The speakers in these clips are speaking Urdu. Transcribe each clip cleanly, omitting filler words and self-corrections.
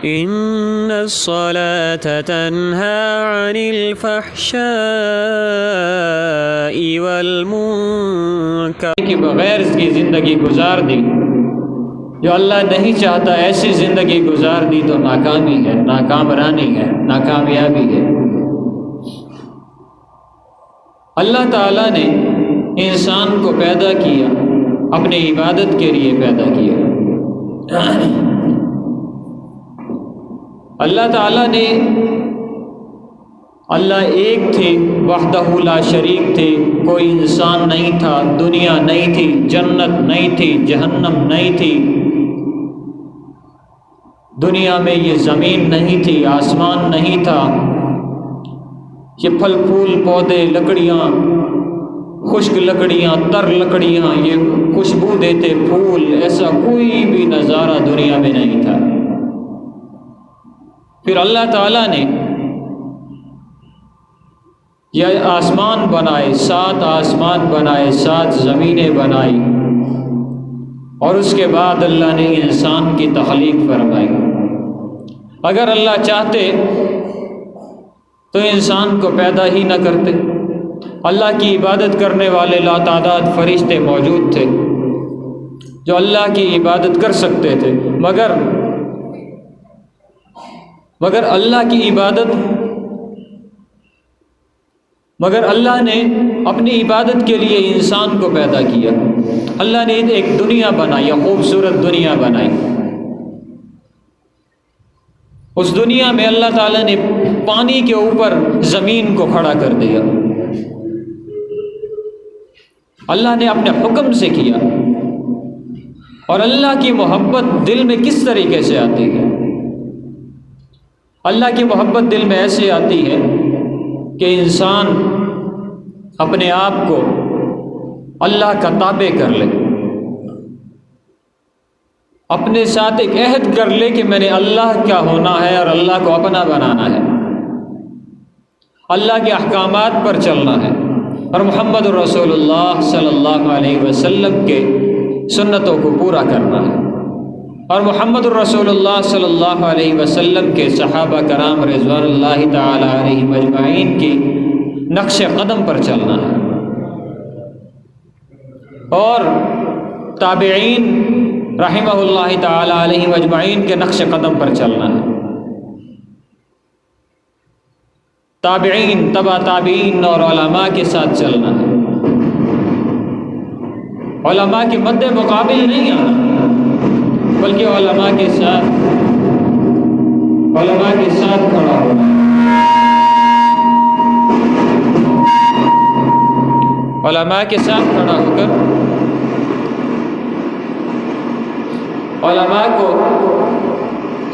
إن الصلاة تنهى عن الفحشاء والمنکر کے بغیر اس کی زندگی گزار دی، جو اللہ نہیں چاہتا ایسی زندگی گزار دی تو ناکامی ہے، ناکامرانی ہے، ناکامیابی ہے۔ اللہ تعالیٰ نے انسان کو پیدا کیا، اپنی عبادت کے لیے پیدا کیا۔ اللہ تعالیٰ نے، اللہ ایک تھے، وحدہ لا شریک تھے، کوئی انسان نہیں تھا، دنیا نہیں تھی، جنت نہیں تھی، جہنم نہیں تھی، دنیا میں یہ زمین نہیں تھی، آسمان نہیں تھا، یہ پھل پھول پودے، لکڑیاں، خشک لکڑیاں، تر لکڑیاں، یہ خوشبو دیتے پھول، ایسا کوئی بھی نظارہ دنیا میں نہیں تھا۔ پھر اللہ تعالیٰ نے یہ آسمان بنائے، 7 آسمان بنائے، 7 زمینیں بنائی، اور اس کے بعد اللہ نے انسان کی تخلیق فرمائی۔ اگر اللہ چاہتے تو انسان کو پیدا ہی نہ کرتے۔ اللہ کی عبادت کرنے والے لاتعداد فرشتے موجود تھے جو اللہ کی عبادت کر سکتے تھے، مگر اللہ کی عبادت، مگر اللہ نے اپنی عبادت کے لیے انسان کو پیدا کیا۔ اللہ نے ایک دنیا بنائی، خوبصورت دنیا بنائی۔ اس دنیا میں اللہ تعالیٰ نے پانی کے اوپر زمین کو کھڑا کر دیا۔ اللہ نے اپنے حکم سے کیا۔ اور اللہ کی محبت دل میں کس طریقے سے آتی ہے؟ اللہ کی محبت دل میں ایسے آتی ہے کہ انسان اپنے آپ کو اللہ کا تابع کر لے، اپنے ساتھ ایک عہد کر لے کہ میں نے اللہ کا ہونا ہے اور اللہ کو اپنا بنانا ہے، اللہ کے احکامات پر چلنا ہے، اور محمد رسول اللہ صلی اللہ علیہ وسلم کے سنتوں کو پورا کرنا ہے، اور محمد الرسول اللہ صلی اللہ علیہ وسلم کے صحابہ کرام رضوان اللہ تعالی علیہم اجمعین کی نقش قدم پر چلنا ہے، اور تابعین رحمہ اللہ تعالی علیہم اجمعین کے نقش قدم پر چلنا ہے، تابعین، تبع تابعین اور علماء کے ساتھ چلنا ہے، علماء کے مد مقابل نہیں آنا، بلکہ علماء کے ساتھ کھڑا ہونا، علماء کے ساتھ کھڑا ہو کر علماء کو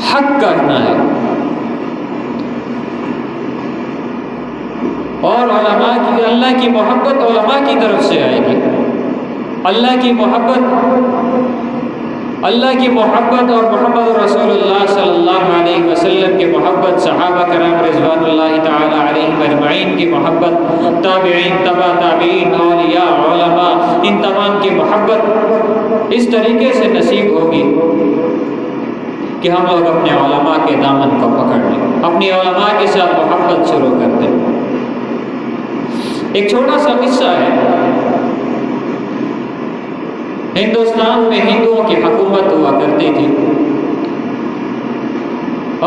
حق کرنا ہے، اور علماء کی، اللہ کی محبت علماء کی طرف سے آئے گی۔ اللہ کی محبت اور محمد رسول اللہ صلی اللہ علیہ وسلم کی محبت، صحابہ کرام رضوان اللہ تعالی علیہم اجمعین کی محبت، تابعین، تبع تابعین، اولیاء، علماء، ان تمام کی محبت اس طریقے سے نصیب ہوگی کہ ہم لوگ اپنے علماء کے دامن کو پکڑ لیں، اپنی علماء کے ساتھ محبت شروع کر دیں۔ ایک چھوٹا سا قصہ ہے۔ ہندوستان میں ہندوؤں کی حکومت ہوا کرتی تھی،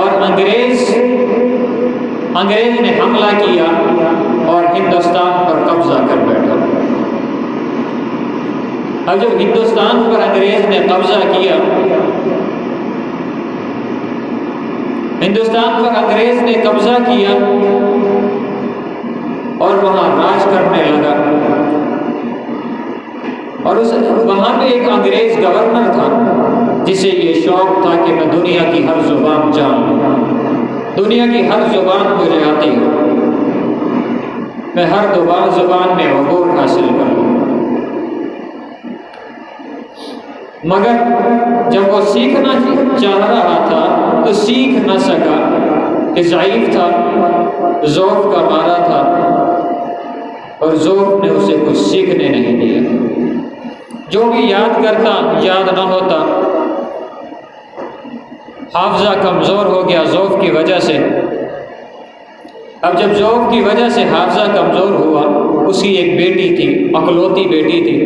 اور انگریز نے حملہ کیا اور ہندوستان پر قبضہ کر بیٹھا۔ اب جب ہندوستان پر انگریز نے قبضہ کیا، اور وہاں راج کرنے لگا، اور وہاں پہ ایک انگریز گورنر تھا جسے یہ شوق تھا کہ میں دنیا کی ہر زبان جان لوں، دنیا کی ہر زبان مجھے آتی ہے، میں ہر زبان میں عبور حاصل کروں۔ مگر جب وہ سیکھنا چاہ رہا تھا تو سیکھ نہ سکا، کہ ضعیف تھا، ذوق کا مارا تھا، اور ذوق نے اسے کچھ سیکھنے نہیں دیا۔ جو بھی یاد کرتا یاد نہ ہوتا، حافظہ کمزور ہو گیا ذوف کی وجہ سے۔ اب جب ذوف کی وجہ سے حافظہ کمزور ہوا، اس کی ایک بیٹی تھی، اکلوتی بیٹی تھی،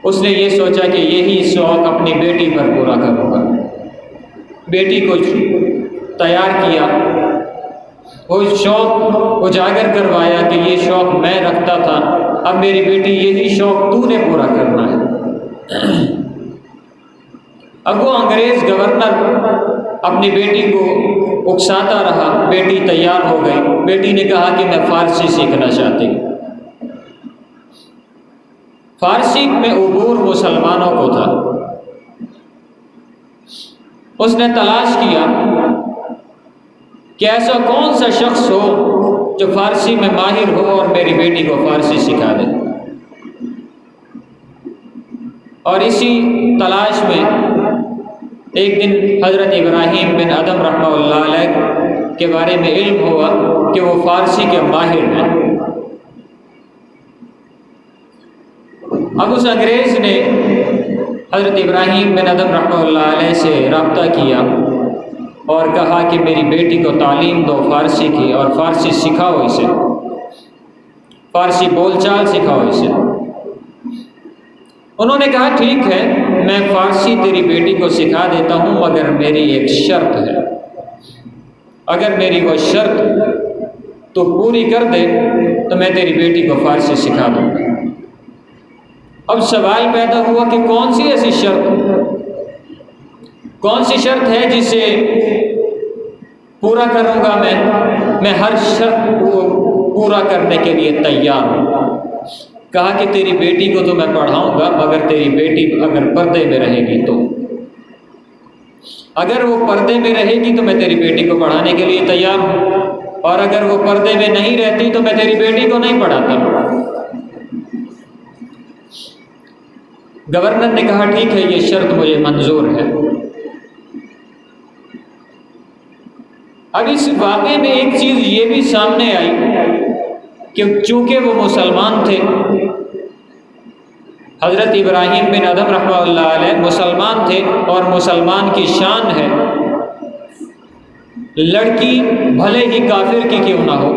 اس نے یہ سوچا کہ یہی شوق اپنی بیٹی پر پورا کروں گا۔ بیٹی کو تیار کیا، وہ شوق اجاگر کروایا کہ یہ شوق میں رکھتا تھا، اب میری بیٹی یہی شوق تو نے پورا کرنا ہے۔ اب وہ انگریز گورنر اپنی بیٹی کو اکساتا رہا، بیٹی تیار ہو گئی، بیٹی نے کہا کہ میں فارسی سیکھنا چاہتی ہوں۔ فارسی میں عبور مسلمانوں کو تھا، اس نے تلاش کیا کہ ایسا کون سا شخص ہو جو فارسی میں ماہر ہو اور میری بیٹی کو فارسی سکھا دے۔ اور اسی تلاش میں ایک دن حضرت ابراہیم بن ادم رحمہ اللہ علیہ کے بارے میں علم ہوا کہ وہ فارسی کے ماہر ہیں۔ اب اس انگریز نے حضرت ابراہیم بن ادم رحمہ اللہ علیہ سے رابطہ کیا اور کہا کہ میری بیٹی کو تعلیم دو فارسی کی، اور فارسی سکھاؤ اسے، فارسی بول چال سکھاؤ اسے۔ انہوں نے کہا ٹھیک ہے، میں فارسی تیری بیٹی کو سکھا دیتا ہوں، مگر میری ایک شرط ہے، اگر میری وہ شرط تو پوری کر دے تو میں تیری بیٹی کو فارسی سکھا دوں گا۔ اب سوال پیدا ہوا کہ کون سی ایسی شرط، کون سی شرط ہے جسے پورا کروں گا میں ہر شرط کو پورا کرنے کے لیے تیار ہوں۔ کہا کہ تیری بیٹی کو تو میں پڑھاؤں گا، مگر تیری بیٹی اگر پردے میں رہے گی تو، اگر وہ پردے میں رہے گی تو میں تیری بیٹی کو پڑھانے کے لیے تیار ہوں، اور اگر وہ پردے میں نہیں رہتی تو میں تیری بیٹی کو نہیں پڑھاتا۔ گورنر نے کہا ٹھیک ہے، یہ شرط مجھے منظور ہے۔ اب اس واقعے میں ایک چیز یہ بھی سامنے آئی کہ چونکہ وہ مسلمان تھے، حضرت ابراہیم بن ادم رحمہ اللہ علیہ مسلمان تھے، اور مسلمان کی شان ہے لڑکی بھلے ہی کافر کی کیوں نہ ہو،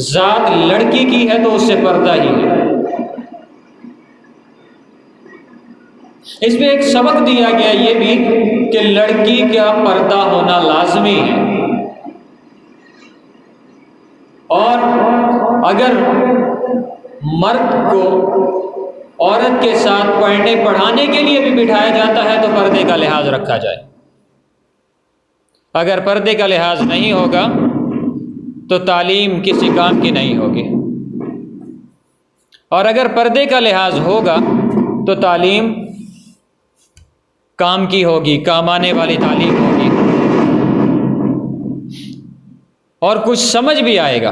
ذات لڑکی کی ہے تو اس سے پردہ ہی ہے۔ اس میں ایک سبق دیا گیا یہ بھی کہ لڑکی کا پردہ ہونا لازمی ہے، اور اگر مرد کو عورت کے ساتھ پڑھنے پڑھانے کے لیے بھی بٹھایا جاتا ہے تو پردے کا لحاظ رکھا جائے۔ اگر پردے کا لحاظ نہیں ہوگا تو تعلیم کسی کام کی نہیں ہوگی، اور اگر پردے کا لحاظ ہوگا تو تعلیم کام کی ہوگی، کام آنے والی تعلیم ہوگی، اور کچھ سمجھ بھی آئے گا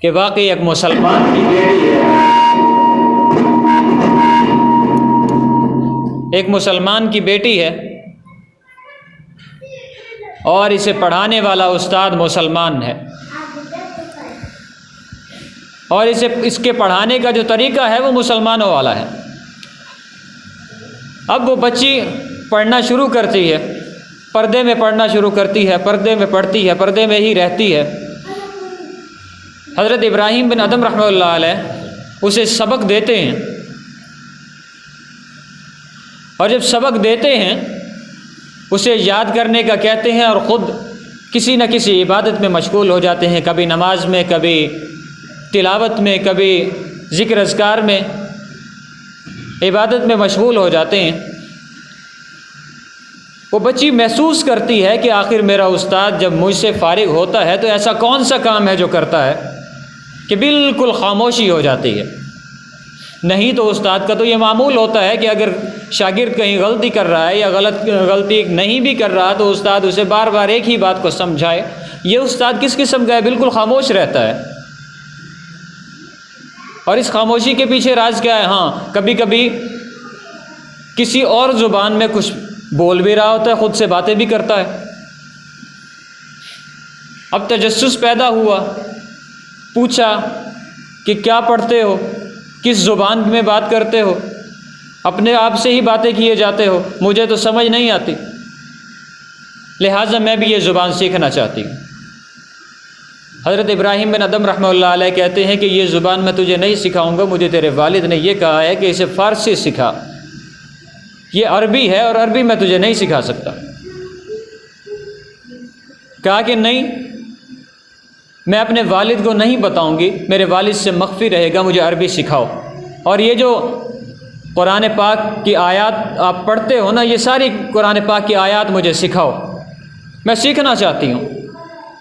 کہ واقعی ایک مسلمان کی بیٹی ہے، ایک مسلمان کی بیٹی ہے، اور اسے پڑھانے والا استاد مسلمان ہے، اور اس کے پڑھانے کا جو طریقہ ہے وہ مسلمانوں والا ہے۔ اب وہ بچی پڑھنا شروع کرتی ہے، پردے میں پڑھنا شروع کرتی ہے، پردے میں پڑھتی ہے، پردے میں ہی رہتی ہے۔ حضرت ابراہیم بن ادم رحمہ اللہ علیہ اسے سبق دیتے ہیں، اور جب سبق دیتے ہیں اسے یاد کرنے کا کہتے ہیں، اور خود کسی نہ کسی عبادت میں مشغول ہو جاتے ہیں، کبھی نماز میں، کبھی تلاوت میں، کبھی ذکر اذکار میں، عبادت میں مشغول ہو جاتے ہیں۔ وہ بچی محسوس کرتی ہے کہ آخر میرا استاد جب مجھ سے فارغ ہوتا ہے تو ایسا کون سا کام ہے جو کرتا ہے کہ بالکل خاموشی ہو جاتی ہے۔ نہیں تو استاد کا تو یہ معمول ہوتا ہے کہ اگر شاگرد کہیں غلطی کر رہا ہے یا غلطی نہیں بھی کر رہا تو استاد اسے بار بار ایک ہی بات کو سمجھائے۔ یہ استاد کس قسم کا ہے؟ بالکل خاموش رہتا ہے۔ اور اس خاموشی کے پیچھے راز کیا ہے؟ ہاں، کبھی کبھی کسی اور زبان میں کچھ بول بھی رہا ہوتا ہے، خود سے باتیں بھی کرتا ہے۔ اب تجسس پیدا ہوا، پوچھا کہ کیا پڑھتے ہو، کس زبان میں بات کرتے ہو؟ اپنے آپ سے ہی باتیں کیے جاتے ہو، مجھے تو سمجھ نہیں آتی، لہٰذا میں بھی یہ زبان سیکھنا چاہتی ہوں۔ حضرت ابراہیم بن ادم رحمہ اللہ علیہ کہتے ہیں کہ یہ زبان میں تجھے نہیں سکھاؤں گا، مجھے تیرے والد نے یہ کہا ہے کہ اسے فارسی سکھا، یہ عربی ہے اور عربی میں تجھے نہیں سکھا سکتا۔ کہا کہ نہیں، میں اپنے والد کو نہیں بتاؤں گی، میرے والد سے مخفی رہے گا، مجھے عربی سکھاؤ۔ اور یہ جو قرآن پاک کی آیات آپ پڑھتے ہو نا، یہ ساری قرآن پاک کی آیات مجھے سکھاؤ، میں سیکھنا چاہتی ہوں۔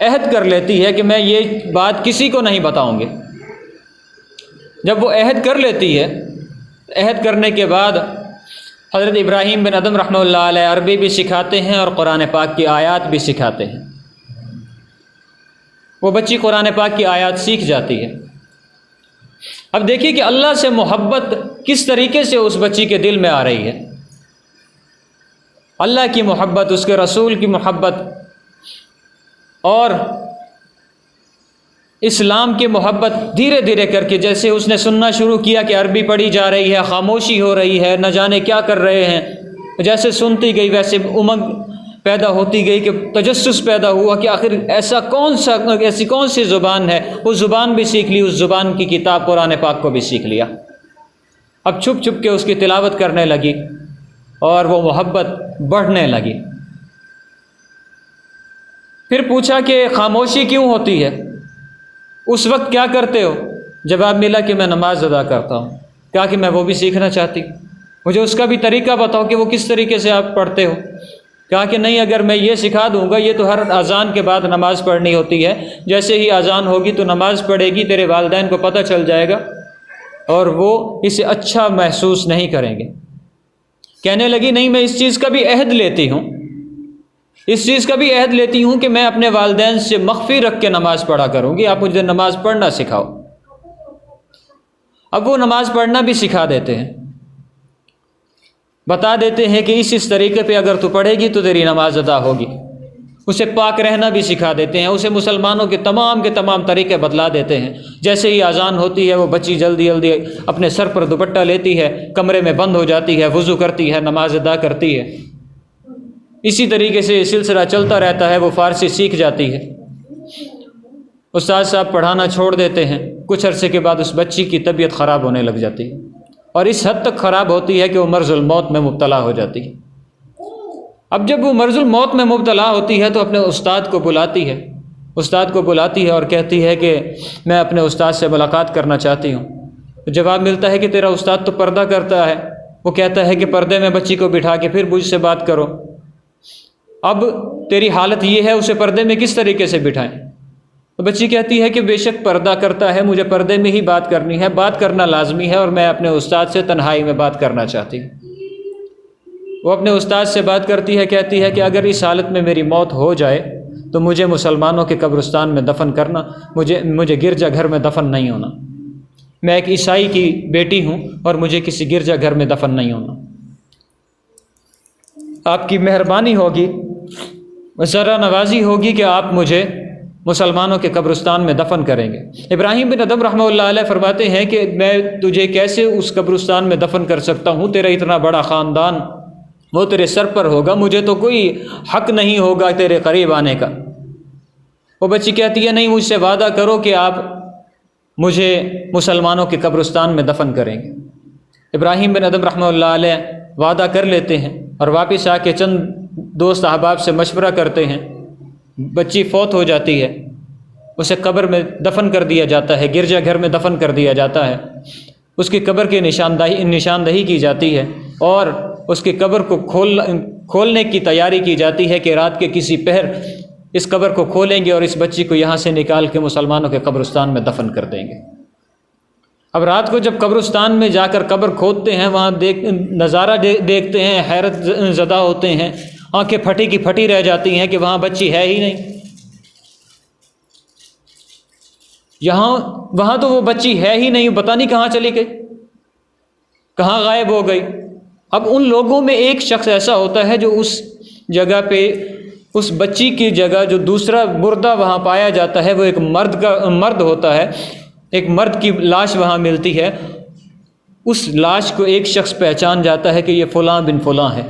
عہد کر لیتی ہے کہ میں یہ بات کسی کو نہیں بتاؤں گی۔ جب وہ عہد کر لیتی ہے، عہد کرنے کے بعد حضرت ابراہیم بن ادم رحمہ اللہ علیہ عربی بھی سکھاتے ہیں اور قرآن پاک کی آیات بھی سکھاتے ہیں۔ وہ بچی قرآن پاک کی آیات سیکھ جاتی ہے۔ اب دیکھیے کہ اللہ سے محبت کس طریقے سے اس بچی کے دل میں آ رہی ہے۔ اللہ کی محبت، اس کے رسول کی محبت اور اسلام کی محبت دھیرے دھیرے کر کے، جیسے اس نے سننا شروع کیا کہ عربی پڑھی جا رہی ہے، خاموشی ہو رہی ہے، نہ جانے کیا کر رہے ہیں، جیسے سنتی گئی ویسے امنگ پیدا ہوتی گئی، کہ تجسس پیدا ہوا کہ آخر ایسی کون سی زبان ہے۔ وہ زبان بھی سیکھ لی، اس زبان کی کتاب قرآن پاک کو بھی سیکھ لیا۔ اب چھپ چھپ کے اس کی تلاوت کرنے لگی اور وہ محبت بڑھنے لگی۔ پھر پوچھا کہ خاموشی کیوں ہوتی ہے، اس وقت کیا کرتے ہو؟ جواب ملا کہ میں نماز ادا کرتا ہوں۔ کہا کہ میں وہ بھی سیکھنا چاہتی ہوں، مجھے اس کا بھی طریقہ بتاؤ کہ وہ کس طریقے سے آپ پڑھتے ہو۔ کہا کہ نہیں، اگر میں یہ سکھا دوں گا، یہ تو ہر اذان کے بعد نماز پڑھنی ہوتی ہے، جیسے ہی اذان ہوگی تو نماز پڑھے گی، تیرے والدین کو پتہ چل جائے گا اور وہ اسے اچھا محسوس نہیں کریں گے۔ کہنے لگی نہیں، میں اس چیز کا بھی عہد لیتی ہوں، اس چیز کا بھی عہد لیتی ہوں کہ میں اپنے والدین سے مخفی رکھ کے نماز پڑھا کروں گی، آپ مجھے نماز پڑھنا سکھاؤ۔ اب وہ نماز پڑھنا بھی سکھا دیتے ہیں، بتا دیتے ہیں کہ اس طریقے پہ اگر تو پڑھے گی تو تیری نماز ادا ہوگی۔ اسے پاک رہنا بھی سکھا دیتے ہیں، اسے مسلمانوں کے تمام طریقے بتلا دیتے ہیں۔ جیسے ہی اذان ہوتی ہے وہ بچی جلدی جلدی اپنے سر پر دوپٹہ لیتی ہے، کمرے میں بند ہو جاتی ہے، وضو کرتی ہے، نماز ادا کرتی ہے۔ اسی طریقے سے یہ سلسلہ چلتا رہتا ہے، وہ فارسی سیکھ جاتی ہے۔ استاد صاحب پڑھانا چھوڑ دیتے ہیں، کچھ عرصے کے بعد اس بچی کی طبیعت خراب ہونے لگ جاتی ہے، اور اس حد تک خراب ہوتی ہے کہ وہ مرض الموت میں مبتلا ہو جاتی ہے۔ اب جب وہ مرض الموت میں مبتلا ہوتی ہے تو اپنے استاد کو بلاتی ہے اور کہتی ہے کہ میں اپنے استاد سے ملاقات کرنا چاہتی ہوں۔ جواب ملتا ہے کہ تیرا استاد تو پردہ کرتا ہے۔ وہ کہتا ہے کہ پردے میں بچی کو بٹھا کے پھر مجھ سے بات کرو۔ اب تیری حالت یہ ہے، اسے پردے میں کس طریقے سے بٹھائیں؟ تو بچی کہتی ہے کہ بے شک پردہ کرتا ہے، مجھے پردے میں ہی بات کرنی ہے، بات کرنا لازمی ہے، اور میں اپنے استاد سے تنہائی میں بات کرنا چاہتی ہوں۔ وہ اپنے استاد سے بات کرتی ہے، کہتی ہے کہ اگر اس حالت میں میری موت ہو جائے تو مجھے مسلمانوں کے قبرستان میں دفن کرنا، مجھے گرجا گھر میں دفن نہیں ہونا۔ میں ایک عیسائی کی بیٹی ہوں اور مجھے کسی گرجا گھر میں دفن نہیں ہونا۔ آپ کی مہربانی ہوگی، ذرا نوازی ہوگی کہ آپ مجھے مسلمانوں کے قبرستان میں دفن کریں گے۔ ابراہیم بن ادم رحمہ اللہ علیہ فرماتے ہیں کہ میں تجھے کیسے اس قبرستان میں دفن کر سکتا ہوں، تیرا اتنا بڑا خاندان وہ تیرے سر پر ہوگا، مجھے تو کوئی حق نہیں ہوگا تیرے قریب آنے کا۔ وہ بچی کہتی ہے نہیں، مجھ سے وعدہ کرو کہ آپ مجھے مسلمانوں کے قبرستان میں دفن کریں گے۔ ابراہیم بن ادم رحمہ اللہ علیہ وعدہ کر لیتے ہیں اور واپس آ کے چند دوست احباب سے مشورہ کرتے ہیں۔ بچی فوت ہو جاتی ہے، اسے قبر میں دفن کر دیا جاتا ہے، گرجا گھر میں دفن کر دیا جاتا ہے۔ اس کی قبر کی نشاندہی کی جاتی ہے اور اس کی قبر کو کھولنے کی تیاری کی جاتی ہے کہ رات کے کسی پہر اس قبر کو کھولیں گے اور اس بچی کو یہاں سے نکال کے مسلمانوں کے قبرستان میں دفن کر دیں گے۔ اب رات کو جب قبرستان میں جا کر قبر کھودتے ہیں، وہاں نظارہ دیکھتے ہیں، حیرت زدہ ہوتے ہیں، آنکھیں پھٹی کی پھٹی رہ جاتی ہیں کہ وہاں بچی ہے ہی نہیں۔ وہاں تو وہ بچی ہے ہی نہیں، پتہ نہیں کہاں چلی گئی، کہاں غائب ہو گئی۔ اب ان لوگوں میں ایک شخص ایسا ہوتا ہے جو اس جگہ پہ اس بچی کی جگہ جو دوسرا مردہ وہاں پایا جاتا ہے وہ ایک مرد ہوتا ہے، ایک مرد کی لاش وہاں ملتی ہے۔ اس لاش کو ایک شخص پہچان جاتا ہے کہ یہ فلاں بن فلاں ہے۔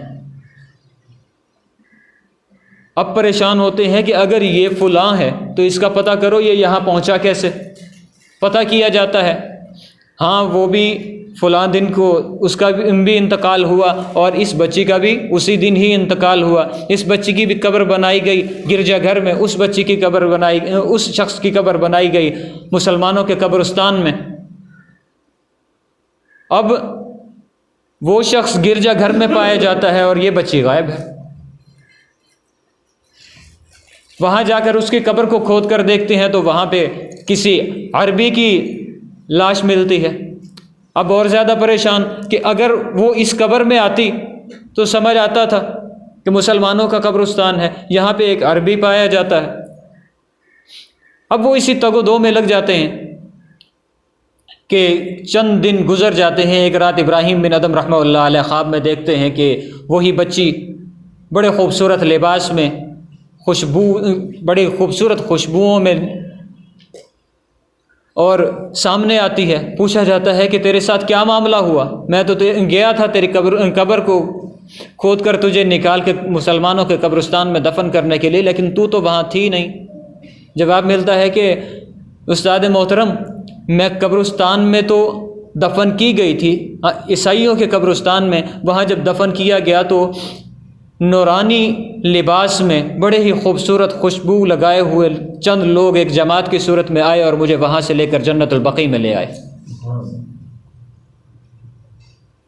اب پریشان ہوتے ہیں کہ اگر یہ فلاں ہے تو اس کا پتہ کرو یہ یہاں پہنچا کیسے؟ پتہ کیا جاتا ہے، ہاں وہ بھی فلاں دن کو اس کا بھی انتقال ہوا اور اس بچی کا بھی اسی دن ہی انتقال ہوا، اس بچی کی بھی قبر بنائی گئی گرجا گھر میں، اس بچی کی قبر بنائی، اس شخص کی قبر بنائی گئی مسلمانوں کے قبرستان میں۔ اب وہ شخص گرجا گھر میں پایا جاتا ہے اور یہ بچی غائب ہے۔ وہاں جا کر اس کی قبر کو کھود کر دیکھتے ہیں تو وہاں پہ کسی عربی کی لاش ملتی ہے۔ اب اور زیادہ پریشان کہ اگر وہ اس قبر میں آتی تو سمجھ آتا تھا کہ مسلمانوں کا قبرستان ہے، یہاں پہ ایک عربی پایا جاتا ہے۔ اب وہ اسی تگ و دو میں لگ جاتے ہیں کہ چند دن گزر جاتے ہیں۔ ایک رات ابراہیم بن ادم رحمہ اللہ علیہ خواب میں دیکھتے ہیں کہ وہی بچی بڑے خوبصورت لباس میں، بڑی خوبصورت خوشبوؤں میں اور سامنے آتی ہے۔ پوچھا جاتا ہے کہ تیرے ساتھ کیا معاملہ ہوا؟ میں تو گیا تھا تیری قبر کو کھود کر تجھے نکال کے مسلمانوں کے قبرستان میں دفن کرنے کے لیے، لیکن تو وہاں تھی نہیں۔ جواب ملتا ہے کہ استاد محترم، میں قبرستان میں تو دفن کی گئی تھی، عیسائیوں کے قبرستان میں، وہاں جب دفن کیا گیا تو نورانی لباس میں بڑے ہی خوبصورت خوشبو لگائے ہوئے چند لوگ ایک جماعت کی صورت میں آئے اور مجھے وہاں سے لے کر جنت البقیع میں لے آئے۔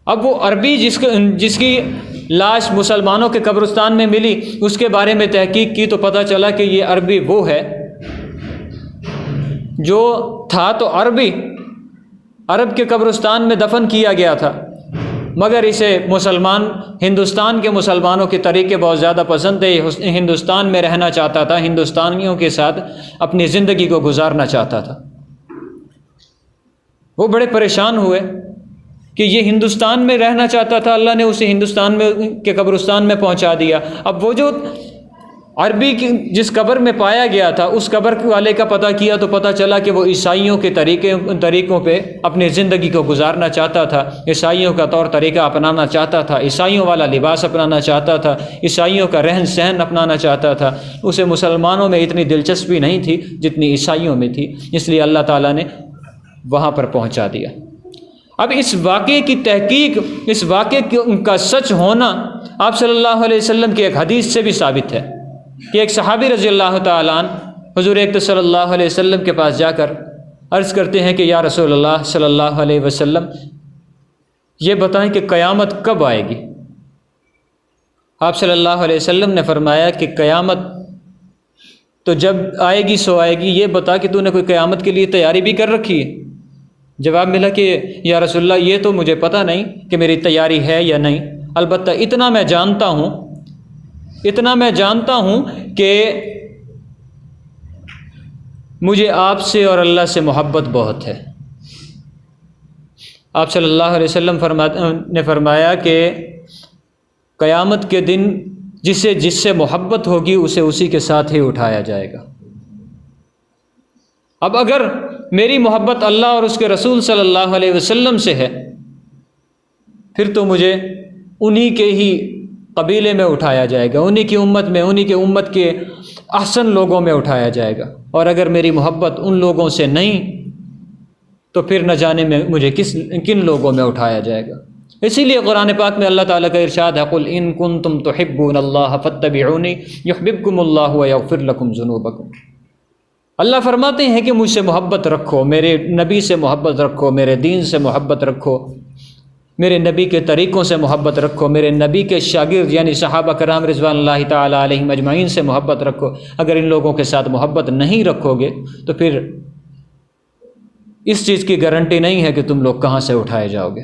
اب وہ عربی جس کی لاش مسلمانوں کے قبرستان میں ملی، اس کے بارے میں تحقیق کی تو پتہ چلا کہ یہ عربی وہ ہے جو تھا تو عرب کے قبرستان میں دفن کیا گیا تھا، مگر اسے ہندوستان کے مسلمانوں کے طریقے بہت زیادہ پسند تھے، ہندوستان میں رہنا چاہتا تھا، ہندوستانیوں کے ساتھ اپنی زندگی کو گزارنا چاہتا تھا۔ وہ بڑے پریشان ہوئے کہ یہ ہندوستان میں رہنا چاہتا تھا، اللہ نے اسے ہندوستان کے قبرستان میں پہنچا دیا۔ اب وہ جو عربی کی جس قبر میں پایا گیا تھا اس قبر والے کا پتہ کیا تو پتہ چلا کہ وہ عیسائیوں کے طریقوں پہ اپنی زندگی کو گزارنا چاہتا تھا، عیسائیوں کا طور طریقہ اپنانا چاہتا تھا، عیسائیوں والا لباس اپنانا چاہتا تھا، عیسائیوں کا رہن سہن اپنانا چاہتا تھا۔ اسے مسلمانوں میں اتنی دلچسپی نہیں تھی جتنی عیسائیوں میں تھی، اس لیے اللہ تعالیٰ نے وہاں پر پہنچا دیا۔ اب اس واقعے کی تحقیق، اس واقعے کا سچ ہونا آپ صلی اللہ علیہ وسلم کی ایک حدیث سے بھی ثابت ہے کہ ایک صحابی رضی اللہ تعالیٰ عنہ حضور اکرم صلی اللہ علیہ وسلم کے پاس جا کر عرض کرتے ہیں کہ یا رسول اللہ صلی اللہ علیہ وسلم، یہ بتائیں کہ قیامت کب آئے گی؟ آپ صلی اللہ علیہ وسلم نے فرمایا کہ قیامت تو جب آئے گی سو آئے گی، یہ بتا کہ تو نے کوئی قیامت کے لیے تیاری بھی کر رکھی ہے؟ جواب ملا کہ یا رسول اللہ یہ تو مجھے پتہ نہیں کہ میری تیاری ہے یا نہیں، البتہ اتنا میں جانتا ہوں کہ مجھے آپ سے اور اللہ سے محبت بہت ہے۔ آپ صلی اللہ علیہ وسلم نے فرمایا کہ قیامت کے دن جس سے محبت ہوگی اسے اسی کے ساتھ ہی اٹھایا جائے گا۔ اب اگر میری محبت اللہ اور اس کے رسول صلی اللہ علیہ وسلم سے ہے پھر تو مجھے انہی کے ہی قبیلے میں اٹھایا جائے گا، انہی کی امت میں، انہی کے امت کے احسن لوگوں میں اٹھایا جائے گا، اور اگر میری محبت ان لوگوں سے نہیں تو پھر نہ جانے میں مجھے کن لوگوں میں اٹھایا جائے گا۔ اسی لیے قرآن پاک میں اللہ تعالیٰ کا ارشاد ہے قُلْ إِن كُنتُمْ تُحِبُّونَ اللَّهَ فَاتَّبِعُونِي يُحْبِبْكُمُ اللَّهُ وَيَغْفِرْ لَكُمْ ذُنُوبَكُمْ۔ اللہ فرماتے ہیں کہ مجھ سے محبت رکھو، میرے نبی سے محبت رکھو، میرے دین سے محبت رکھو، میرے نبی کے طریقوں سے محبت رکھو، میرے نبی کے شاگرد یعنی صحابہ کرام رضوان اللہ تعالیٰ علیہم اجمعین سے محبت رکھو۔ اگر ان لوگوں کے ساتھ محبت نہیں رکھو گے تو پھر اس چیز کی گارنٹی نہیں ہے کہ تم لوگ کہاں سے اٹھائے جاؤ گے۔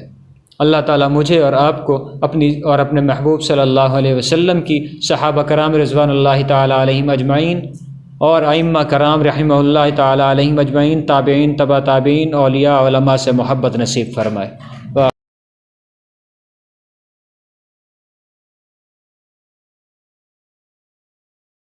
اللہ تعالیٰ مجھے اور آپ کو اپنے محبوب صلی اللہ علیہ وسلم کی، صحابہ کرام رضوان اللہ تعالیٰ علیہم اجمعین اور ائمہ کرام رحمہ اللہ تعالیٰ علیہم اجمعین، تابعین، تبع تابعین، اولیاء علماء سے محبت نصیب فرمائے۔